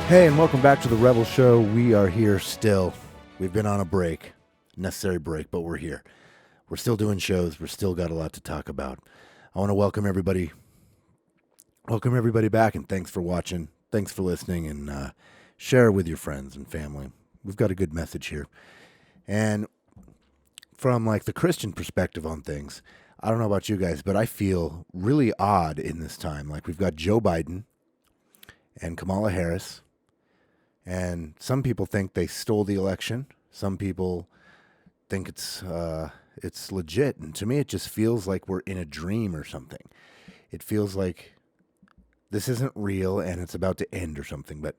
Hey, and welcome back to the Rebel Show. We are here still. We've been on a break, necessary break, but we're here. We're still doing shows. We're still got a lot to talk about. I want to welcome everybody back, and thanks for watching. Thanks for listening, and share it with your friends and family. We've got a good message here. And from like the Christian perspective on things, I don't know about you guys, but I feel really odd in this time. Like we've got Joe Biden and Kamala Harris. And some people think they stole the election. Some people think it's legit. And to me, it just feels like we're in a dream or something. It feels like this isn't real and it's about to end or something. But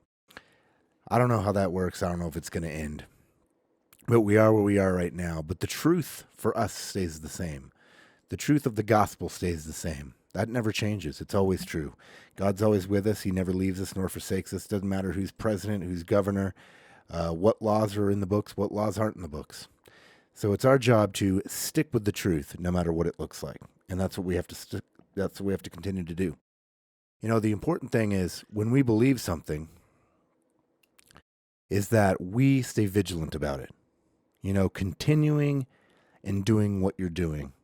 I don't know how that works. I don't know if it's going to end. But we are where we are right now. But the truth for us stays the same. The truth of the gospel stays the same. That never changes. It's always true. God's always with us. He never leaves us nor forsakes us. Doesn't matter who's president, who's governor, what laws are in the books, what laws aren't in the books. So it's our job to stick with the truth, no matter what it looks like, and that's what we have to. That's what we have to continue to do. You know, the important thing is when we believe something, is that we stay vigilant about it. You know, continuing and doing what you're doing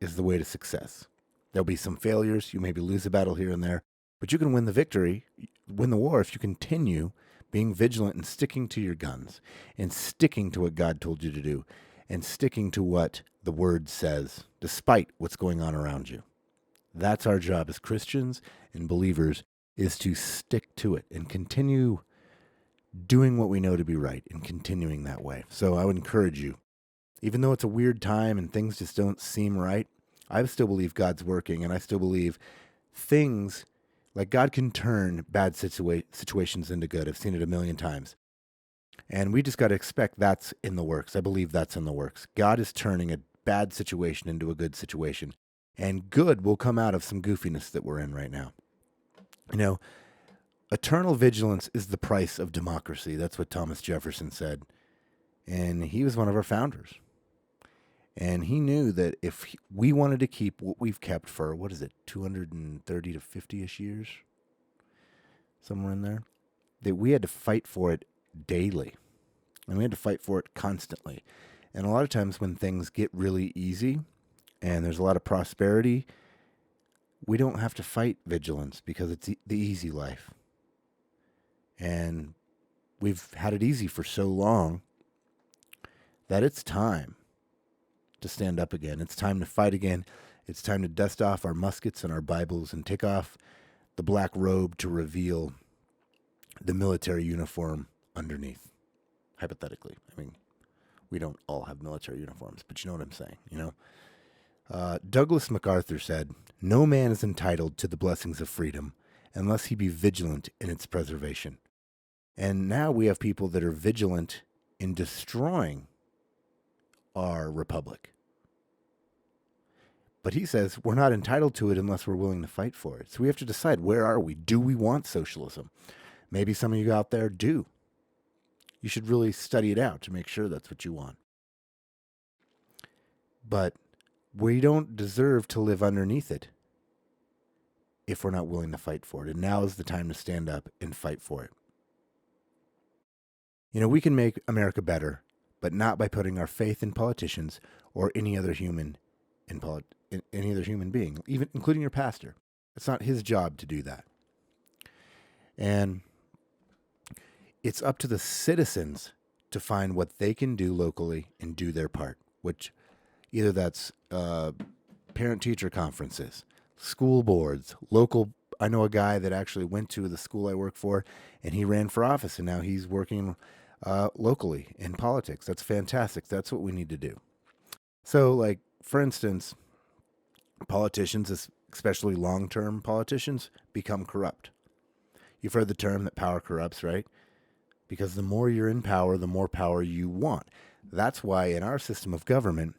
is the way to success. There'll be some failures. You maybe lose a battle here and there, but you can win the war if you continue being vigilant and sticking to your guns and sticking to what God told you to do and sticking to what the Word says, despite what's going on around you. That's our job as Christians and believers, is to stick to it and continue doing what we know to be right and continuing that way. So I would encourage you, even though it's a weird time and things just don't seem right, I still believe God's working, and I still believe things, like God can turn bad situations into good. I've seen it a million times. And we just got to expect that's in the works. I believe that's in the works. God is turning a bad situation into a good situation, and good will come out of some goofiness that we're in right now. You know, eternal vigilance is the price of democracy. That's what Thomas Jefferson said, and he was one of our founders. And he knew that if we wanted to keep what we've kept for, 230 to 50-ish years? Somewhere in there. That we had to fight for it daily. And we had to fight for it constantly. And a lot of times when things get really easy and there's a lot of prosperity, we don't have to fight vigilance because it's the easy life. And we've had it easy for so long that it's time to stand up again. It's time to fight again. It's time to dust off our muskets and our Bibles and take off the black robe to reveal the military uniform underneath. Hypothetically. I mean, we don't all have military uniforms, but you know what I'm saying, you know? Douglas MacArthur said, "No man is entitled to the blessings of freedom unless he be vigilant in its preservation." And now we have people that are vigilant in destroying our republic. But he says we're not entitled to it unless we're willing to fight for it. So we have to decide, where are we? Do we want socialism? Maybe some of you out there do. You should really study it out to make sure that's what you want. But we don't deserve to live underneath it if we're not willing to fight for it. And now is the time to stand up and fight for it. You know, we can make America better, but not by putting our faith in politicians or any other human any other human being, even including your pastor. It's not his job to do that. And it's up to the citizens to find what they can do locally and do their part, which either that's parent-teacher conferences, school boards, local. I know a guy that actually went to the school I work for, and he ran for office, and now he's working locally in politics. That's fantastic. That's what we need to do. So, like, for instance, politicians, especially long-term politicians, become corrupt. You've heard the term that power corrupts, right? Because the more you're in power, the more power you want. That's why in our system of government,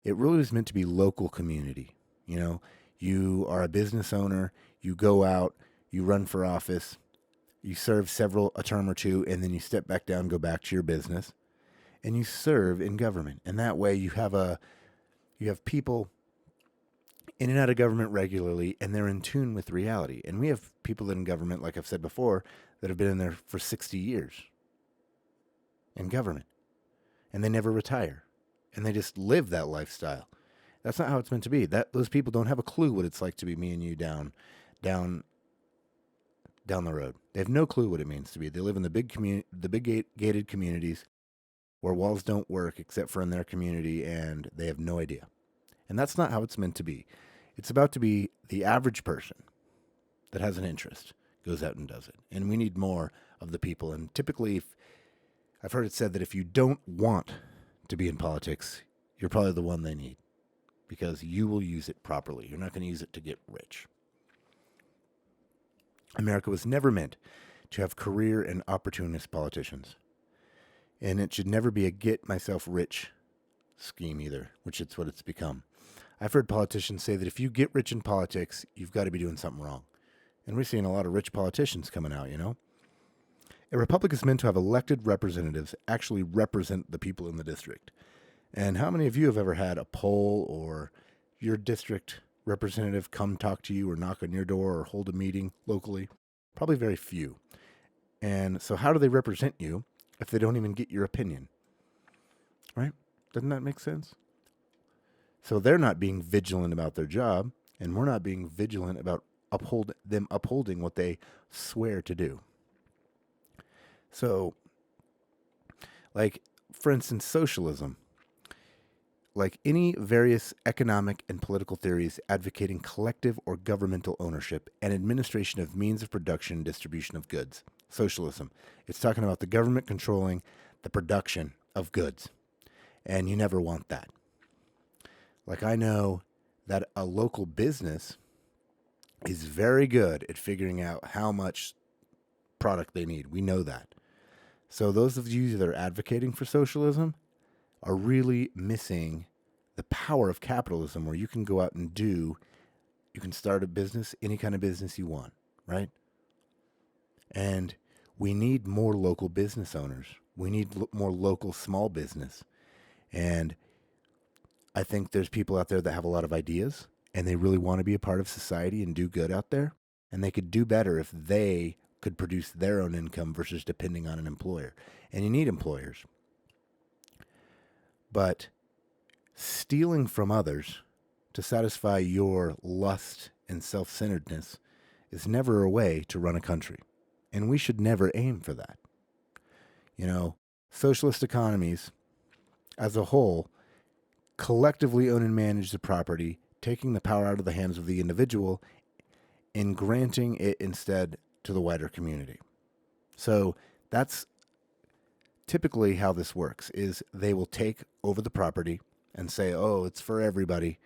it really is meant to be local community. You know, you are a business owner, you go out, you run for office, you serve a term or two, and then you step back down, go back to your business, and you serve in government. And that way you have people in and out of government regularly, and they're in tune with reality. And we have people in government, like I've said before, that have been in there for 60 years in government, and they never retire, and they just live that lifestyle. That's not how it's meant to be. Those people don't have a clue what it's like to be me and you down the road. They have no clue what it means to be. They live in the big gated communities where walls don't work except for in their community, and they have no idea. And that's not how it's meant to be. It's about to be the average person that has an interest goes out and does it. And we need more of the people. And typically, I've heard it said that if you don't want to be in politics, you're probably the one they need, because you will use it properly. You're not going to use it to get rich. America was never meant to have career and opportunist politicians. And it should never be a get myself rich scheme either, which is what it's become. I've heard politicians say that if you get rich in politics, you've got to be doing something wrong. And we're seeing a lot of rich politicians coming out, A republic is meant to have elected representatives actually represent the people in the district. And how many of you have ever had a poll or your district representative come talk to you or knock on your door or hold a meeting locally? Probably very few. And so how do they represent you if they don't even get your opinion? Right? Doesn't that make sense? So they're not being vigilant about their job, and we're not being vigilant about upholding what they swear to do. So, for instance, socialism. Like any various economic and political theories advocating collective or governmental ownership and administration of means of production and distribution of goods. Socialism. It's talking about the government controlling the production of goods. And you never want that. I know that a local business is very good at figuring out how much product they need. We know that. So those of you that are advocating for socialism are really missing the power of capitalism, where you can go out and you can start a business, any kind of business you want, right? And we need more local business owners. We need more local small business. And I think there's people out there that have a lot of ideas, and they really want to be a part of society and do good out there. And they could do better if they could produce their own income versus depending on an employer. And you need employers. But stealing from others to satisfy your lust and self-centeredness is never a way to run a country. And we should never aim for that. Socialist economies as a whole collectively own and manage the property, taking the power out of the hands of the individual and granting it instead to the wider community. So that's typically how this works, is they will take over the property and say, oh, it's for everybody.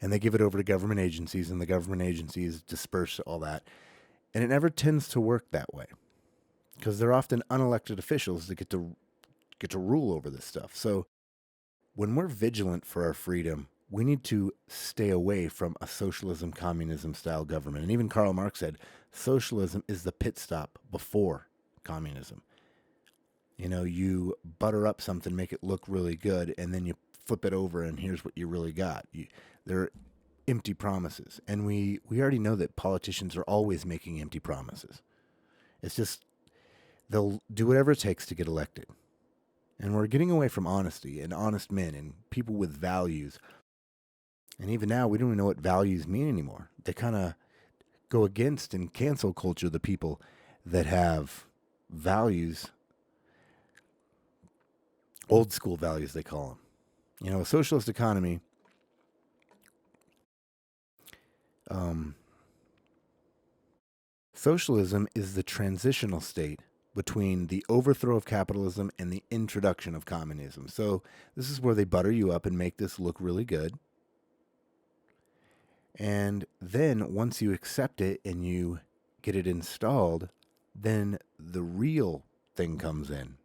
And they give it over to government agencies, and the government agencies disperse all that. And it never tends to work that way, because they're often unelected officials that get to rule over this stuff. So when we're vigilant for our freedom, we need to stay away from a socialism, communism style government. And even Karl Marx said, socialism is the pit stop before communism. You butter up something, make it look really good, and then you flip it over, and here's what you really got. They're empty promises. And we already know that politicians are always making empty promises. It's just they'll do whatever it takes to get elected. And we're getting away from honesty and honest men and people with values. And even now, we don't even know what values mean anymore. They kind of go against and cancel culture the people that have values. Old school values, they call them. A socialist economy, socialism is the transitional state between the overthrow of capitalism and the introduction of communism. So this is where they butter you up and make this look really good. And then once you accept it and you get it installed, then the real thing comes in.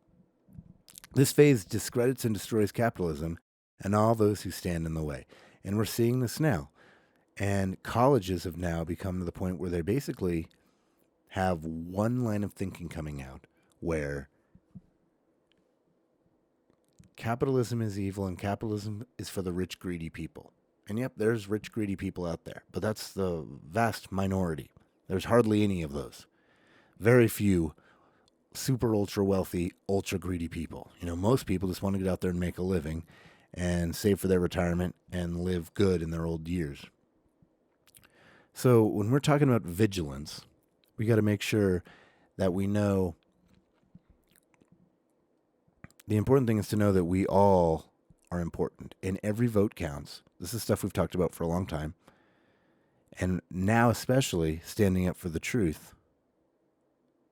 This phase discredits and destroys capitalism and all those who stand in the way. And we're seeing this now. And colleges have now become to the point where they basically have one line of thinking coming out where capitalism is evil and capitalism is for the rich, greedy people. And yep, there's rich, greedy people out there, but that's the vast minority. There's hardly any of those. very few super ultra wealthy, ultra greedy people. Most people just want to get out there and make a living and save for their retirement and live good in their old years. So when we're talking about vigilance, we got to make sure that we know the important thing is to know that we all are important and every vote counts. This is stuff we've talked about for a long time. And now especially standing up for the truth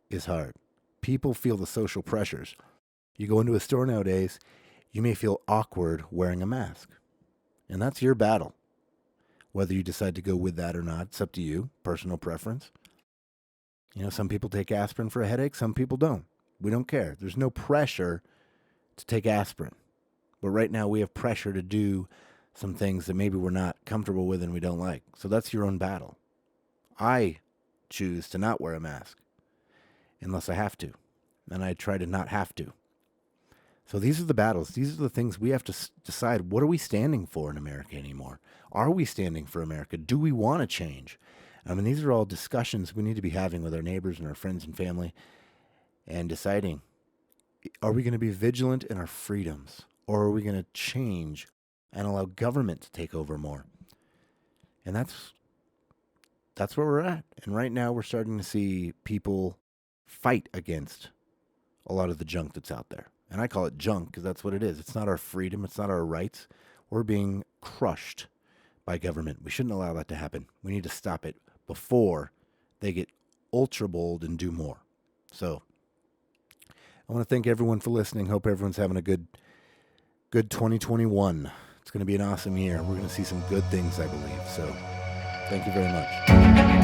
is hard. People feel the social pressures. You go into a store nowadays, you may feel awkward wearing a mask. And that's your battle. Whether you decide to go with that or not, it's up to you, personal preference. Some people take aspirin for a headache, some people don't. We don't care. There's no pressure to take aspirin. But right now we have pressure to do some things that maybe we're not comfortable with and we don't like. So that's your own battle. I choose to not wear a mask unless I have to. And I try to not have to. So these are the battles. These are the things we have to decide. What are we standing for in America anymore? Are we standing for America? Do we want to change? These are all discussions we need to be having with our neighbors and our friends and family and deciding, are we going to be vigilant in our freedoms? Or are we going to change and allow government to take over more? And that's where we're at. And right now we're starting to see people fight against a lot of the junk that's out there. And I call it junk because that's what it is. It's not our freedom. It's not our rights. We're being crushed by government. We shouldn't allow that to happen. We need to stop it before they get ultra bold and do more. So I want to thank everyone for listening. Hope everyone's having a good 2021. It's going to be an awesome year. We're going to see some good things, I believe. So thank you very much.